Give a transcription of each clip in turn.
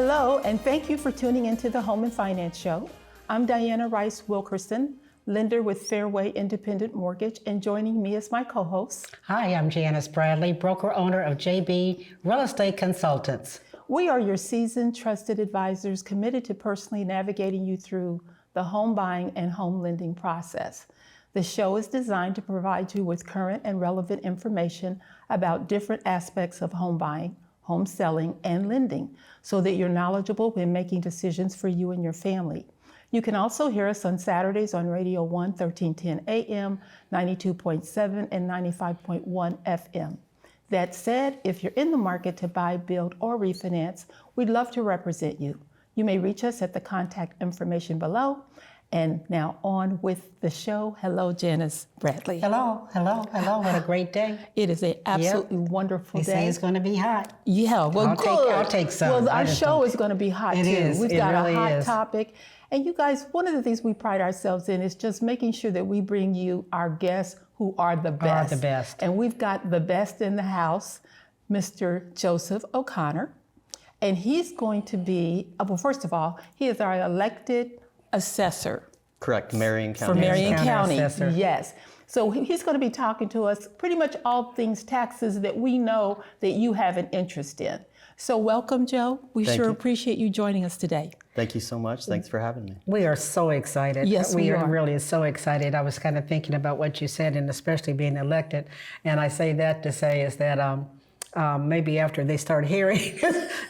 Hello, and thank you for tuning into the Home and Finance Show. I'm Diana Rice-Wilkerson, lender with Fairway Independent Mortgage, and joining me is my co-host. Hi, I'm Janis Bradley, broker-owner of JB Real Estate Consultants. We are your seasoned, trusted advisors committed to personally navigating you through the home buying and home lending process. The show is designed to provide you with current and relevant information about different aspects of home buying, home selling, and lending, so that you're knowledgeable when making decisions for you and your family. You can also hear us on Saturdays on Radio 1, 1310 AM, 92.7 and 95.1 FM. That said, if you're in the market to buy, build, or refinance, we'd love to represent you. You may reach us at the contact information below. And now on with the show. Hello, Janis Bradley. Hello. What a great day. It is an absolutely wonderful They day. say it's going to be hot. Yeah, well, good. I'll take some. Well, our show is going to be hot, too. We've got really a hot is. topic. And you guys, one of the things we pride ourselves in is just making sure that we bring you our guests who are the best. And we've got the best in the house, Mr. Joeseph O'Connor. And he's going to be, well, first of all, he is our elected assessor. Correct, Marion County. For Marion County, Assessor. yes. So he's going to be talking to us pretty much all things taxes that we know that you have an interest in. So welcome, Joe. We Thank sure you. appreciate you joining us today. Thank you so much. Thanks for having me. We are so excited. Yes, we are. Really so excited. I was kind of thinking about what you said, and especially being elected. And I say that to say is that maybe after they start hearing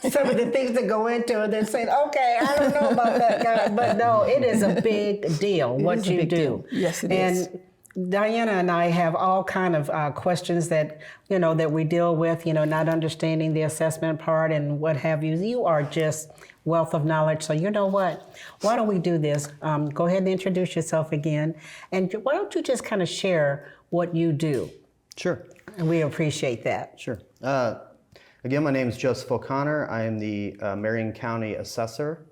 some of the things that go into it, they're saying, okay, I don't know about that guy. But no, it is a big deal what you do. Yes, it is. And Diana and I have all kind of questions that, that we deal with, not understanding the assessment part and what have you. You are just wealth of knowledge. So you know what? Why don't we do this? Go ahead and introduce yourself again. And why don't you just kind of share what you do? Sure. And we appreciate that. Sure. Again, my name is Joeseph O'Connor. I am the Marion County Assessor.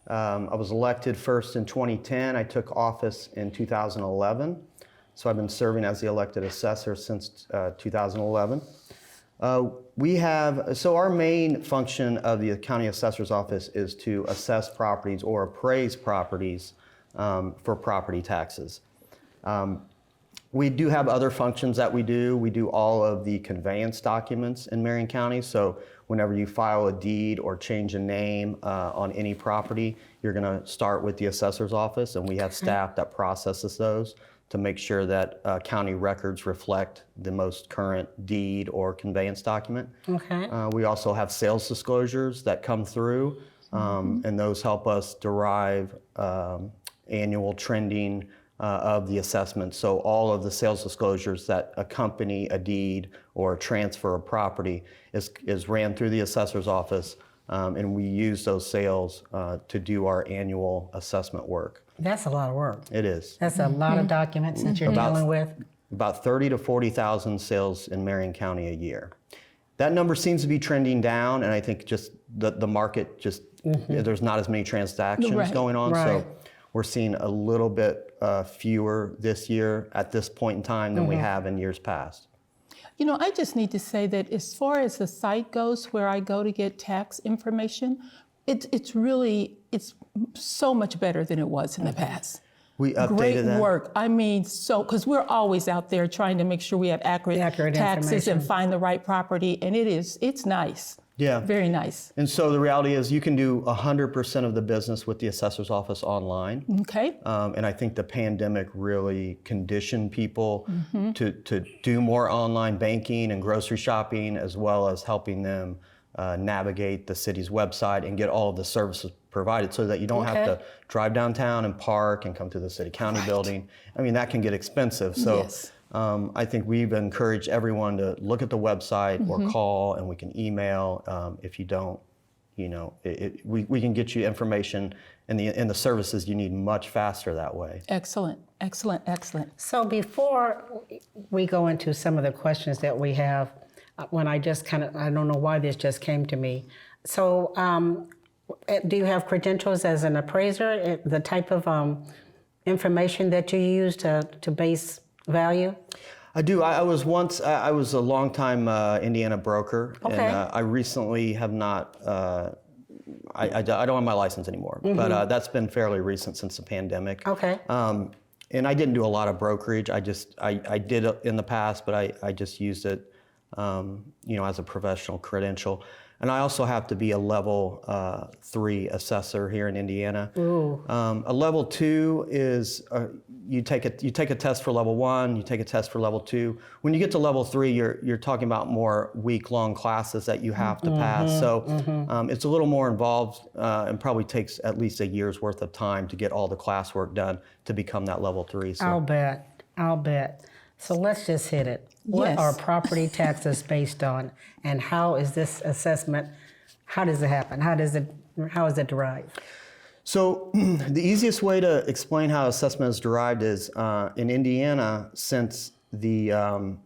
I was elected first in 2010. I took office in 2011. So I've been serving as the elected assessor since 2011. So our main function of the county assessor's office is to assess properties or appraise properties for property taxes. We do have other functions that we do. We do all of the conveyance documents in Marion County. So whenever you file a deed or change a name on any property, you're going to start with the assessor's office, and we have staff that processes those to make sure that county records reflect the most current deed or conveyance document. Okay. We also have sales disclosures that come through, and those help us derive annual trending of the assessment. So all of the sales disclosures that accompany a deed or a transfer of property is ran through the assessor's office, and we use those sales to do our annual assessment work. That's a lot of work. It is. That's a lot of documents that you're dealing with. About 30 to 40,000 sales in Marion County a year. That number seems to be trending down, and I think just the market there's not as many transactions going on, so we're seeing a little bit fewer this year at this point in time than we have in years past. I just need to say that as far as the site goes where I go to get tax information, it's so much better than it was in the past. We updated Great that. work. I mean, because we're always out there trying to make sure we have accurate taxes information. and find the right property, and it's nice. Yeah. Very nice. And so the reality is you can do 100% of the business with the assessor's office online. Okay. And I think the pandemic really conditioned people to do more online banking and grocery shopping, as well as helping them navigate the city's website and get all of the services provided, so that you don't have to drive downtown and park and come to the city county building. I mean, that can get expensive. So Yes. I think we've encouraged everyone to look at the website or call, and we can email if you don't. We can get you information and the services you need much faster that way. Excellent. So before we go into some of the questions that we have, when I don't know why this just came to me. So do you have credentials as an appraiser, the type of information that you use to base value? I do. I was a longtime Indiana broker, and I recently have not I don't have my license anymore, but that's been fairly recent since the pandemic. Okay. And I didn't do a lot of brokerage. I did it in the past, but I just used it, as a professional credential. And I also have to be a level 3 assessor here in Indiana. Ooh. A level 2 is you take a test for level 1, you take a test for level 2. When you get to level 3, you're talking about more week-long classes that you have to pass. So it's a little more involved and probably takes at least a year's worth of time to get all the classwork done to become that level 3. So. I'll bet. So let's just hit it. What Yes. are property taxes based on, and how is this assessment, how does it happen? How is it derived? So the easiest way to explain how assessment is derived is in Indiana, since the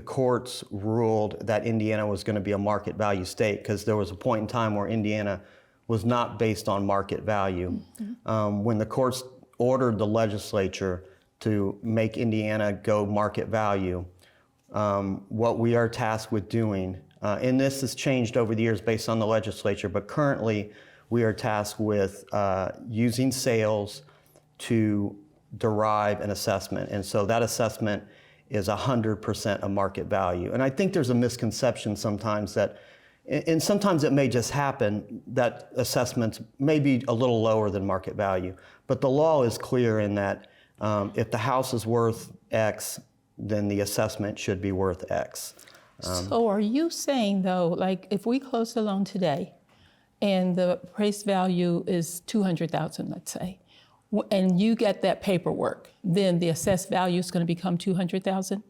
courts ruled that Indiana was going to be a market value state, because there was a point in time where Indiana was not based on market value. When the courts ordered the legislature to make Indiana go market value, what we are tasked with doing, and this has changed over the years based on the legislature, but currently we are tasked with using sales to derive an assessment. And so that assessment is 100% of market value. And I think there's a misconception sometimes that, and sometimes it may just happen, that assessments may be a little lower than market value. But the law is clear in that if the house is worth X, then the assessment should be worth X. So are you saying though, like if we close the loan today and the appraised value is $200,000, let's say, and you get that paperwork, then the assessed value is going to become $200,000?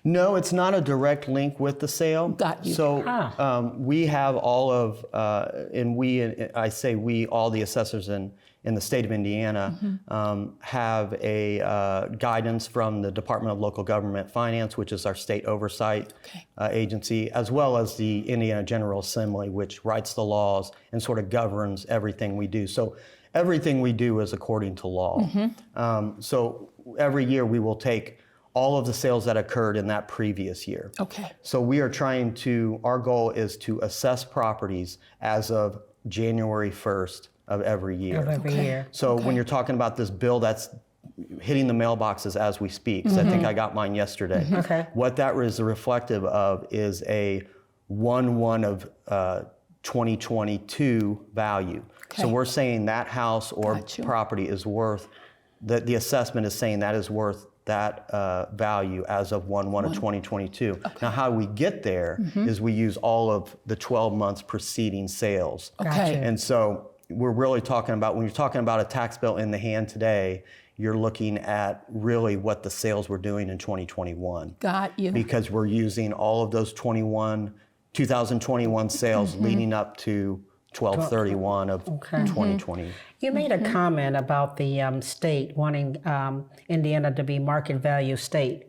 No, it's not a direct link with the sale. Got you. So we have all of, I say we, all the assessors in the state of Indiana have a guidance from the Department of Local Government Finance, which is our state oversight agency, as well as the Indiana General Assembly, which writes the laws and sort of governs everything we do. So everything we do is according to law. So every year we will take all of the sales that occurred in that previous year. Okay. So we are our goal is to assess properties as of January 1st of every year. Of every year. So when you're talking about this bill that's hitting the mailboxes as we speak, because I think I got mine yesterday. Okay. What that is reflective of is a 1/1 of 2022 value. So we're saying that house or property is worth, the assessment is saying that is worth that value as of 1/1 of 2022. Now, how we get there is we use all of the 12 months preceding sales. Okay. And so we're really talking about, when you're talking about a tax bill in the hand today, you're looking at really what the sales were doing in 2021. Got you. Because we're using all of those 2021 sales leading up to 12/31 of 2020. You made a comment about the state wanting Indiana to be market value state.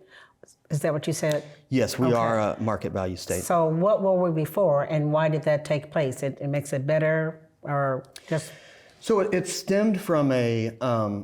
Is that what you said? Yes, we are a market value state. So what were we before, and why did that take place? It makes it better, or just? So it stemmed from a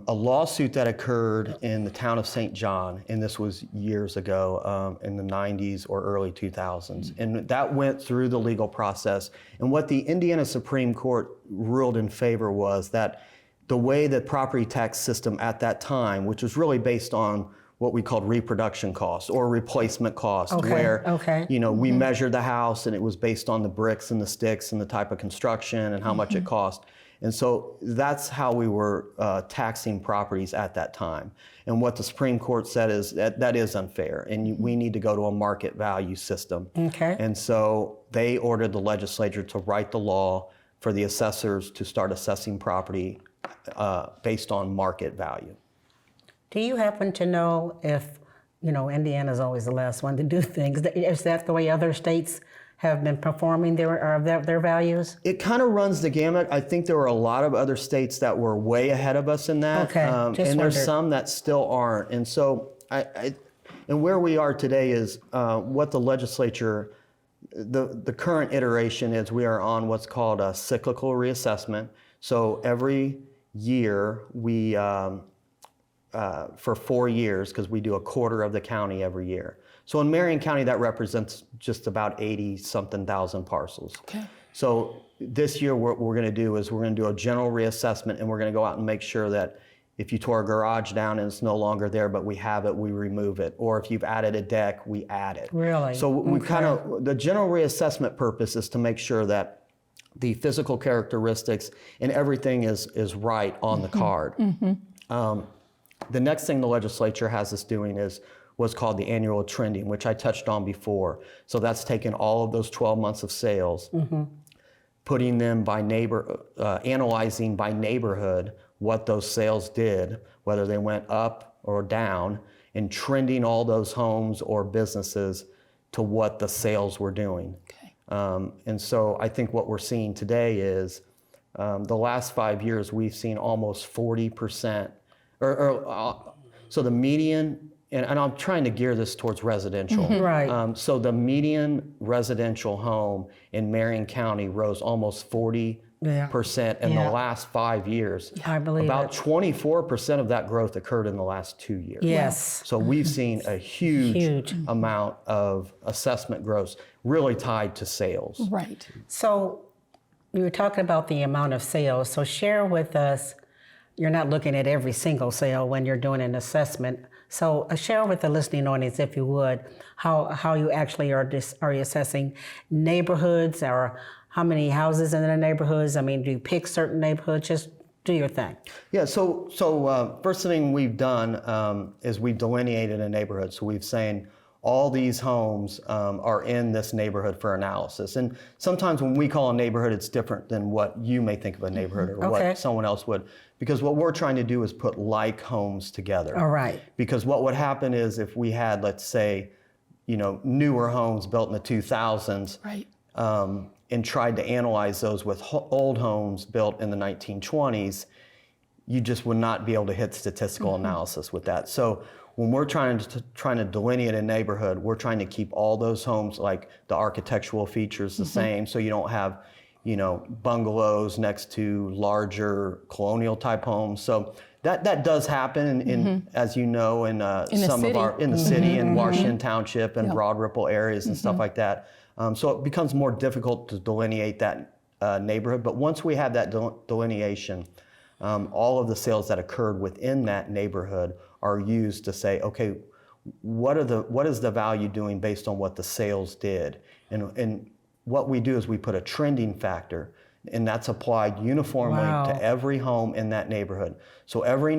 lawsuit that occurred in the town of St. John, and this was years ago in the 90s or early 2000s. And that went through the legal process. And what the Indiana Supreme Court ruled in favor was that the way the property tax system at that time, which was really based on what we called reproduction costs or replacement cost, where we measured the house and it was based on the bricks and the sticks and the type of construction and how much it cost. And so that's how we were taxing properties at that time. And what the Supreme Court said is that is unfair, and we need to go to a market value system. Okay. And so they ordered the legislature to write the law for the assessors to start assessing property based on market value. Do you happen to know if, Indiana's always the last one to do things. Is that the way other states have been performing their values? It kind of runs the gamut. I think there were a lot of other states that were way ahead of us in that. Okay, just and there's wondered. some that still aren't. And so and where we are today is what the legislature, the current iteration is we are on what's called a cyclical reassessment. So every year we, for 4 years, because we do a quarter of the county every year. So in Marion County, that represents just about 80-something thousand parcels. Okay. So this year what we're going to do is we're going to do a general reassessment, and we're going to go out and make sure that if you tore a garage down and it's no longer there, but we have it, we remove it. Or if you've added a deck, we add it. Really? So we kind of, the general reassessment purpose is to make sure that the physical characteristics and everything is right on the card. The next thing the legislature has us doing is what's called the annual trending, which I touched on before. So that's taking all of those 12 months of sales, putting them by analyzing by neighborhood what those sales did, whether they went up or down, and trending all those homes or businesses to what the sales were doing. Okay. And so I think what we're seeing today is the last 5 years, we've seen almost 40%, so the median, and I'm trying to gear this towards residential. Right. So the median residential home in Marion County rose almost 40% in the last 5 years. I believe About it. 24% of that growth occurred in the last 2 years. Yes. So we've seen a huge amount of assessment growth really tied to sales. Right. So you were talking about the amount of sales. So share with us, you're not looking at every single sale when you're doing an assessment. So share with the listening audience, if you would, how you actually are you assessing neighborhoods, or how many houses in the neighborhoods? I mean, do you pick certain neighborhoods? Just do your thing. Yeah, so first thing we've done is we've delineated a neighborhood. So we've saying all these homes are in this neighborhood for analysis. And sometimes when we call a neighborhood, it's different than what you may think of a neighborhood or what someone else would. Because what we're trying to do is put like homes together. All right. Because what would happen is if we had, let's say, newer homes built in the 2000s, Right. And tried to analyze those with old homes built in the 1920s, you just would not be able to hit statistical analysis with that. So when we're trying to delineate a neighborhood, we're trying to keep all those homes, like the architectural features, the same, so you don't have bungalows next to larger colonial type homes. So that does happen in as you know, in some of our in the city in Washington Township and Broad Ripple areas and stuff like that. So it becomes more difficult to delineate that neighborhood. But once we have that delineation, all of the sales that occurred within that neighborhood are used to say, okay, what is the value doing based on what the sales did? And what we do is we put a trending factor, and that's applied uniformly to every home in that neighborhood. So every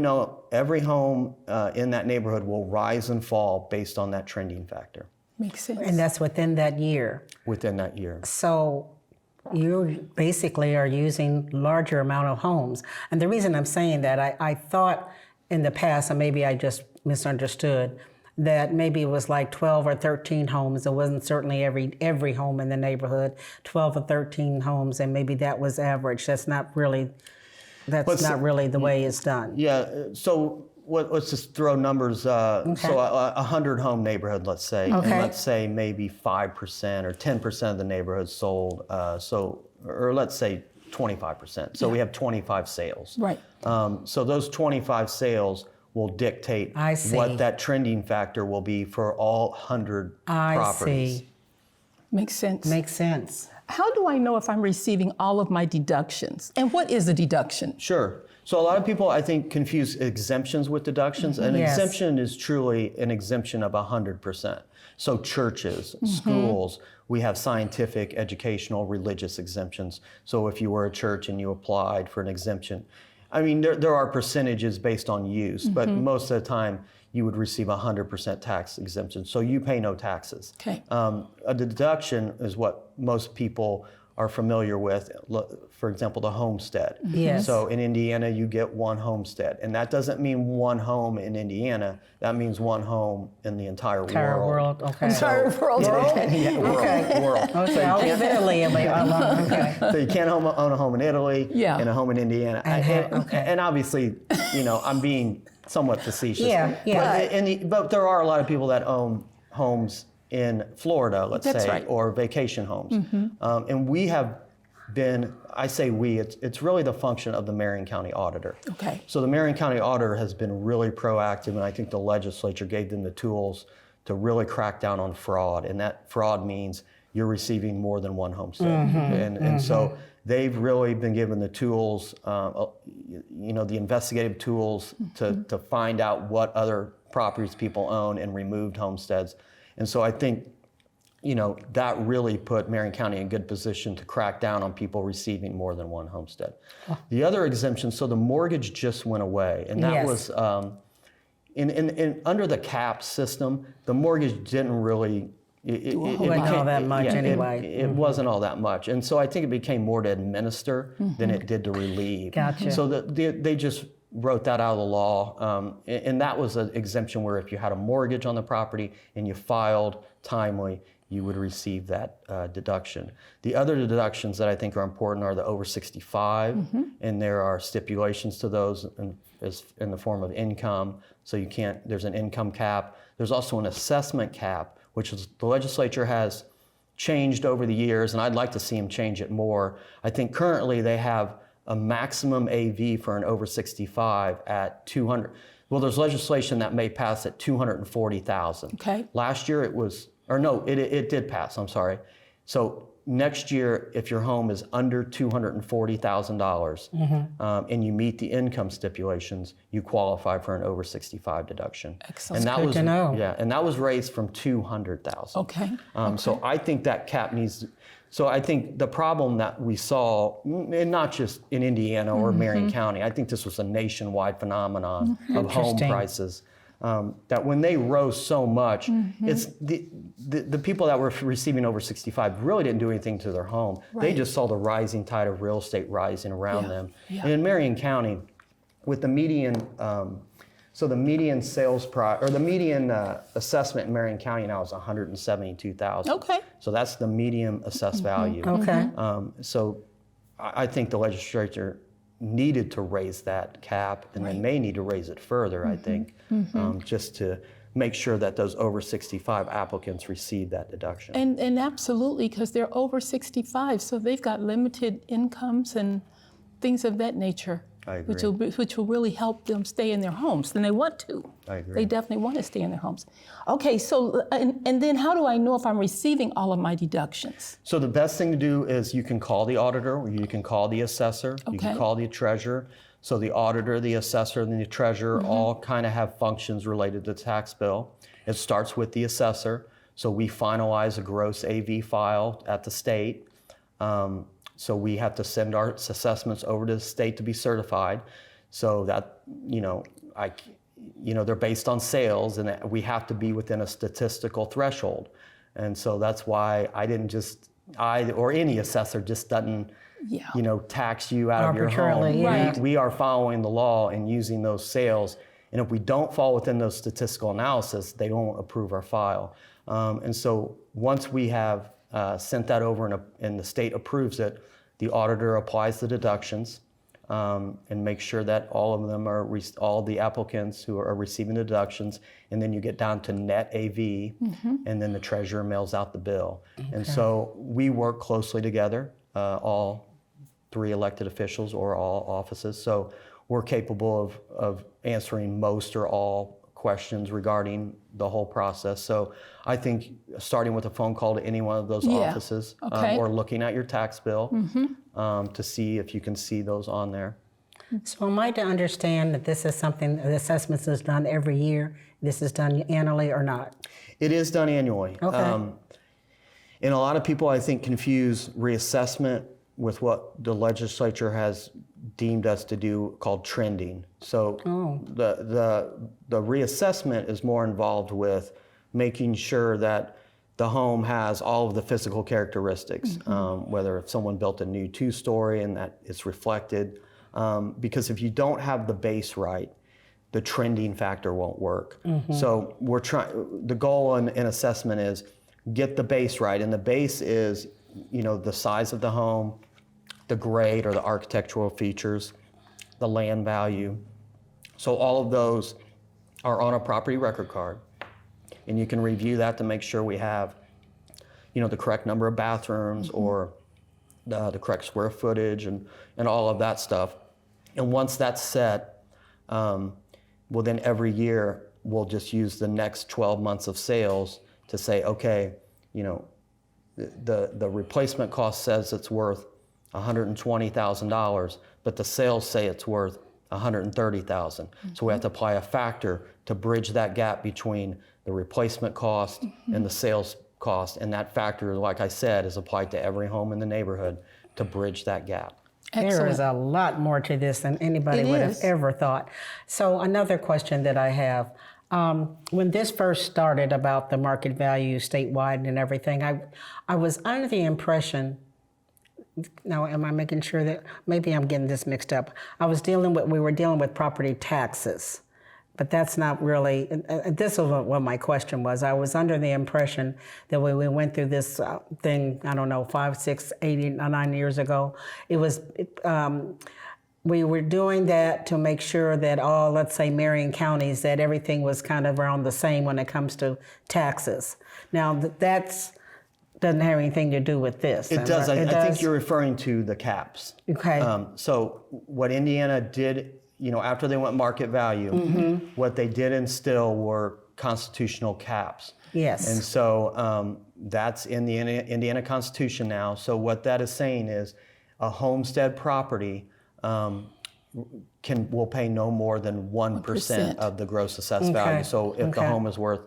home in that neighborhood will rise and fall based on that trending factor. Makes sense. And that's within that year. Within that year. So you basically are using larger amount of homes. And the reason I'm saying that, I thought in the past, and maybe I just misunderstood, that maybe it was like 12 or 13 homes. It wasn't certainly every home in the neighborhood, 12 or 13 homes, and maybe that was average. That's not really the way it's done. Yeah, so let's just throw numbers. So a 100-home neighborhood, let's say, and let's say maybe 5% or 10% of the neighborhood sold. Or let's say 25%. So we have 25 sales. Right. So those 25 sales will dictate what that trending factor will be for all 100 properties. See. Makes sense. Makes sense. How do I know if I'm receiving all of my deductions? And what is a deduction? Sure. So a lot of people, I think, confuse exemptions with deductions. An exemption is truly an exemption of 100%. So churches, schools, we have scientific, educational, religious exemptions. So if you were a church and you applied for an exemption, I mean, there are percentages based on use, but most of the time you would receive 100% tax exemption. So you pay no taxes. Okay. A deduction is what most people are familiar with, for example, the homestead. Yes. So in Indiana, you get one homestead. And that doesn't mean one home in Indiana. That means one home in the entire world. Okay. Entire world. World. Okay, I'll leave Italy alone. Okay. So you can't own a home in Italy and a home in Indiana. And obviously, I'm being somewhat facetious. Yeah. But there are a lot of people that own homes in Florida, let's That's say, right. or vacation homes. And we have been, I say we, it's really the function of the Marion County Auditor. Okay. So the Marion County Auditor has been really proactive, and I think the legislature gave them the tools to really crack down on fraud. And that fraud means you're receiving more than one homestead. And so they've really been given the tools, the investigative tools to find out what other properties people own and removed homesteads. And so I think, that really put Marion County in good position to crack down on people receiving more than one homestead. Oh. The other exemption, so the mortgage just went away, and that was under the CAP system, the mortgage didn't really. It wasn't all that much anyway. It wasn't all that much, and so I think it became more to administer than it did to relieve. Gotcha. So they just wrote that out of the law, and that was an exemption where if you had a mortgage on the property and you filed timely, you would receive that deduction. The other deductions that I think are important are the over 65, and there are stipulations to those in the form of income. So there's an income cap. There's also an assessment cap, which is the legislature has changed over the years, and I'd like to see them change it more. I think currently they have a maximum AV for an over 65 at 200. Well, there's legislation that may pass at 240,000. Okay. Last year it did pass, I'm sorry. So next year, if your home is under $240,000 and you meet the income stipulations, you qualify for an over 65 deduction. Excellent. And that Good was to know. Yeah, and that was raised from 200,000. Okay. So I think that cap needs. So I think the problem that we saw, and not just in Indiana or Marion County, I think this was a nationwide phenomenon of home prices. That when they rose so much, it's the people that were receiving over 65 really didn't do anything to their home. Right. They just saw the rising tide of real estate rising around them. Yeah. And in Marion County, with the median, so the median sales price or the median assessment in Marion County now is 172,000. Okay. So that's the median assessed value. Okay. So I think the legislature needed to raise that cap, and they may need to raise it further, I think, just to make sure that those over 65 applicants receive that deduction. And absolutely, because they're over 65, so they've got limited incomes and things of that nature. I agree. Which will really help them stay in their homes, and they want to. I agree. They definitely want to stay in their homes. Okay, so, and then how do I know if I'm receiving all of my deductions? So the best thing to do is you can call the auditor, or you can call the assessor, you can Okay. call the treasurer. So the auditor, the assessor, and the treasurer all kind of have functions related to the tax bill. It starts with the assessor. So we finalize a gross AV file at the state. So we have to send our assessments over to the state to be certified. So that, they're based on sales, and we have to be within a statistical threshold. And so that's why I or any assessor just doesn't, tax you out of your home. Arbitrarily, yeah. We are following the law and using those sales. And if we don't fall within those statistical analysis, they don't approve our file. And so once we have sent that over and the state approves it, the auditor applies the deductions and makes sure that all of them are, all the applicants who are receiving the deductions, and then you get down to net AV, and then the treasurer mails out the bill. Okay. And so we work closely together, all 3 elected officials or all offices. So we're capable of answering most or all questions regarding the whole process. So I think starting with a phone call to any one of those offices or looking at your tax bill to see if you can see those on there. So am I to understand that this is something, the assessments is done every year? This is done annually or not? It is done annually. Okay. And a lot of people, I think, confuse reassessment with what the legislature has deemed us to do called trending. So the reassessment is more involved with making sure that the home has all of the physical characteristics, whether if someone built a new 2-story and that it's reflected. Because if you don't have the base right, the trending factor won't work. So the goal in assessment is get the base right. And the base is, the size of the home, the grade or the architectural features, the land value. So all of those are on a property record card. And you can review that to make sure we have, the correct number of bathrooms or the correct square footage and all of that stuff. And once that's set, well then every year we'll just use the next 12 months of sales to say, okay, the replacement cost says it's worth $120,000, but the sales say it's worth $130,000. So we have to apply a factor to bridge that gap between the replacement cost and the sales cost. And that factor, like I said, is applied to every home in the neighborhood to bridge that gap. There is a lot more to this than anybody would have ever thought. So another question that I have, when this first started about the market value statewide and everything, I was under the impression, now am I making sure that, maybe I'm getting this mixed up. We were dealing with property taxes, but that's not really, this is what my question was. I was under the impression that when we went through this thing, I don't know, 5, 6, 8, 9 years ago, it was, we were doing that to make sure that all, let's say, Marion counties, that everything was kind of around the same when it comes to taxes. Now, that's doesn't have anything to do with this. It does. I think you're referring to the caps. Okay. So what Indiana did, after they went market value, what they did instill were constitutional caps. Yes. And so that's in the Indiana Constitution now. So what that is saying is a homestead property will pay no more than 1% of the gross assessed value. So if the home is worth,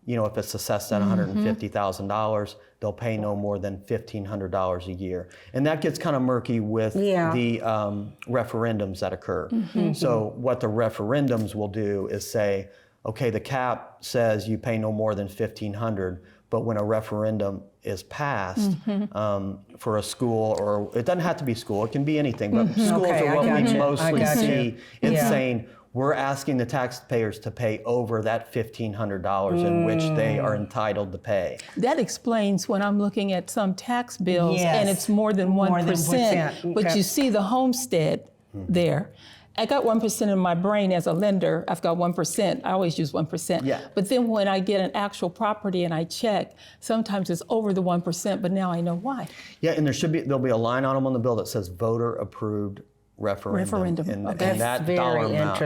if it's assessed at $150,000, they'll pay no more than $1,500 a year. And that gets kind of murky with the referendums that occur. So what the referendums will do is say, okay, the cap says you pay no more than $1,500, but when a referendum is passed for a school, or it doesn't have to be school, it can be anything, but schools are what we mostly see. It's saying, we're asking the taxpayers to pay over that $1,500 in which they are entitled to pay. That explains when I'm looking at some tax bills and it's more than 1%, but you see the homestead there. I got 1% in my brain as a lender. I've got 1%. I always use 1%. Yeah. But then when I get an actual property and I check, sometimes it's over the 1%, but now I know why. Yeah, and there'll be a line on them on the bill that says voter approved referendum. And that dollar amount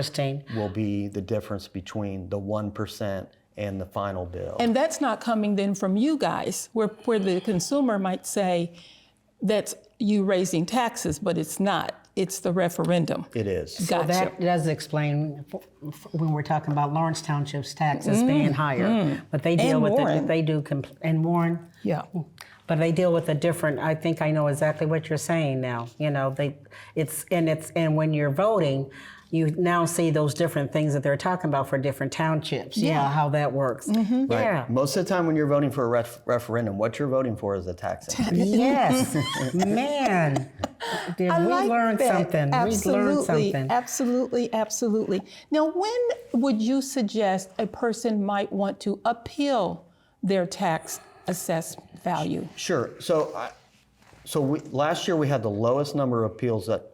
will be the difference between the 1% and the final bill. And that's not coming then from you guys, where the consumer might say that's you raising taxes, but it's not. It's the referendum. It is. So that does explain when we're talking about Lawrence Township's taxes being higher, but they deal with it. They do, and Warren. Yeah. But they deal with a different. I think I know exactly what you're saying now. And when you're voting, you now see those different things that they're talking about for different townships. Yeah, how that works. Right. Yeah. Most of the time when you're voting for a referendum, what you're voting for is a tax increase. Yes. Man, did we learn something? Absolutely. We learned something. Absolutely, absolutely. Now, when would you suggest a person might want to appeal their tax assessed value? Sure. So last year we had the lowest number of appeals that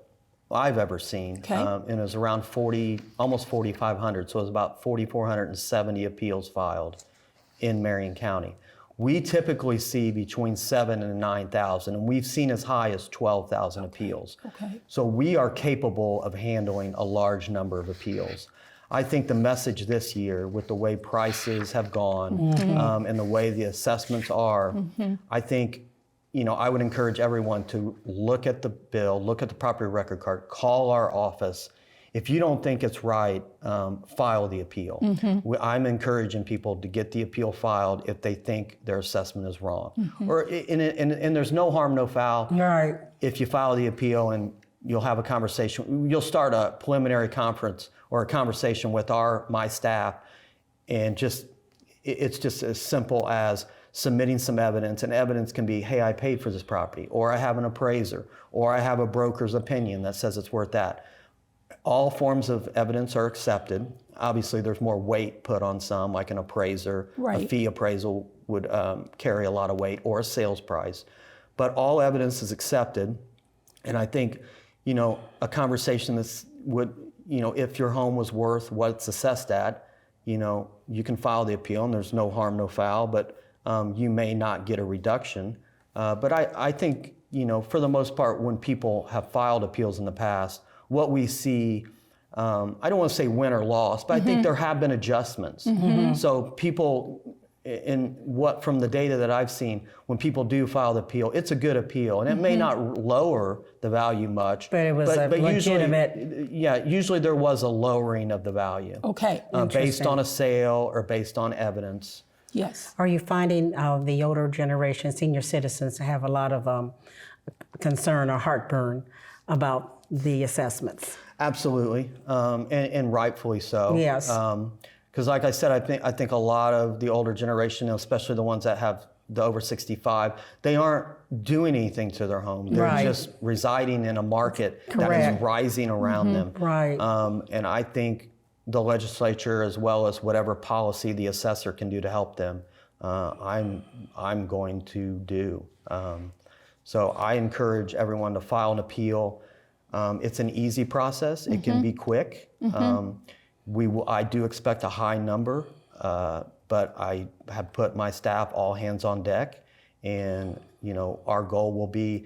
I've ever seen, and it was around almost 4,500. So it was about 4,470 appeals filed in Marion County. We typically see between 7,000 and 9,000, and we've seen as high as 12,000 appeals. Okay. So we are capable of handling a large number of appeals. I think the message this year, with the way prices have gone and the way the assessments are, I think, I would encourage everyone to look at the bill, look at the property record card, call our office. If you don't think it's right, file the appeal. I'm encouraging people to get the appeal filed if they think their assessment is wrong. And there's no harm, no foul. Right. If you file the appeal and you'll have a conversation, you'll start a preliminary conference or a conversation with my staff, and it's just as simple as submitting some evidence, and evidence can be, hey, I paid for this property, or I have an appraiser, or I have a broker's opinion that says it's worth that. All forms of evidence are accepted. Obviously, there's more weight put on some, like an appraiser. Right. A fee appraisal would carry a lot of weight, or a sales price. But all evidence is accepted, and I think, a conversation if your home was worth what it's assessed at, you can file the appeal, and there's no harm, no foul, but you may not get a reduction. But I think, for the most part, when people have filed appeals in the past, what we see, I don't want to say win or loss, but I think there have been adjustments. So people, in what from the data that I've seen, when people do file the appeal, it's a good appeal, and it may not lower the value much, But it was a legitimate. Usually there was a lowering of the value. Okay. Based on a sale or based on evidence. Yes. Are you finding the older generation, senior citizens, have a lot of concern or heartburn about the assessments? Absolutely, and rightfully so. Yes. Because like I said, I think a lot of the older generation, especially the ones that have the over 65, they aren't doing anything to their home. They're Right. just residing in a market that Correct. is rising around them. Right. And I think the legislature, as well as whatever policy the assessor can do to help them, I'm going to do. So I encourage everyone to file an appeal. It's an easy process. It can be quick. I do expect a high number, but I have put my staff all hands on deck, and our goal will be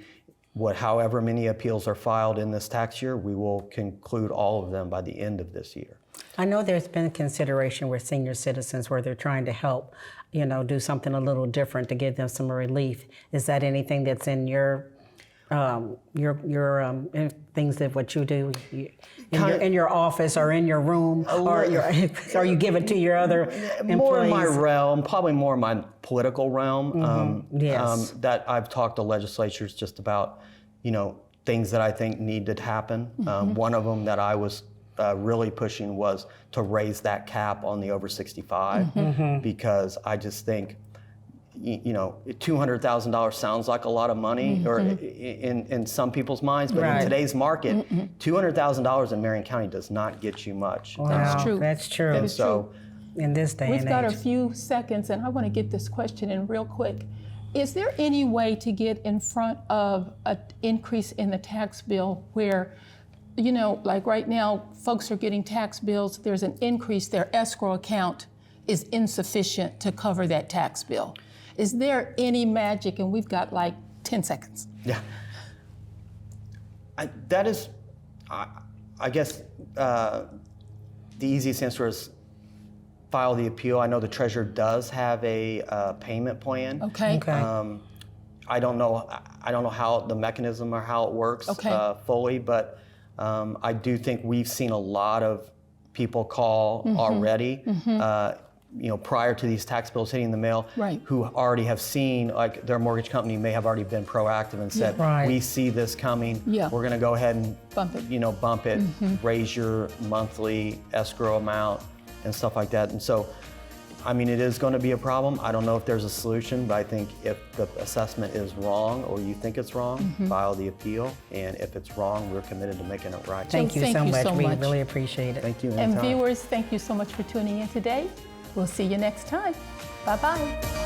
however many appeals are filed in this tax year, we will conclude all of them by the end of this year. I know there's been consideration with senior citizens where they're trying to help, do something a little different to give them some relief. Is that anything that's in your things that what you do in your office or in your room, or you give it to your other employees? More in my realm, probably more in my political realm. Yes. That I've talked to legislatures just about, things that I think need to happen. One of them that I was really pushing was to raise that cap on the over 65, because I just think, $200,000 sounds like a lot of money, or in some people's minds, but Right. in today's market, $200,000 in Marion County does not get you much. Wow, That's true. That's true. That And is so, In this day We've and got a age. few seconds, and I want to get this question in real quick. Is there any way to get in front of an increase in the tax bill where, like right now, folks are getting tax bills, there's an increase, their escrow account is insufficient to cover that tax bill? Is there any magic? And we've got like 10 seconds. yeah. I guess the easiest answer is file the appeal. I know the treasurer does have a payment plan. Okay. Okay. I don't know how the mechanism or how it works Okay. fully, but I do think we've seen a lot of people call already, prior to these tax bills hitting the mail, Right. who already have seen, like their mortgage company may have already been proactive and said, Yeah. Right. we see this coming, Yeah. we're going to go ahead and Bump it. bump it, raise your monthly escrow amount and stuff like that. And so, it is going to be a problem. I don't know if there's a solution, but I think if the assessment is wrong or you think it's wrong, file the appeal. And if it's wrong, we're committed to making it right. Thank you thank so you much. so We much. really appreciate it. Thank you. And Anytime. viewers, thank you so much for tuning in today. We'll see you next time. Bye-bye.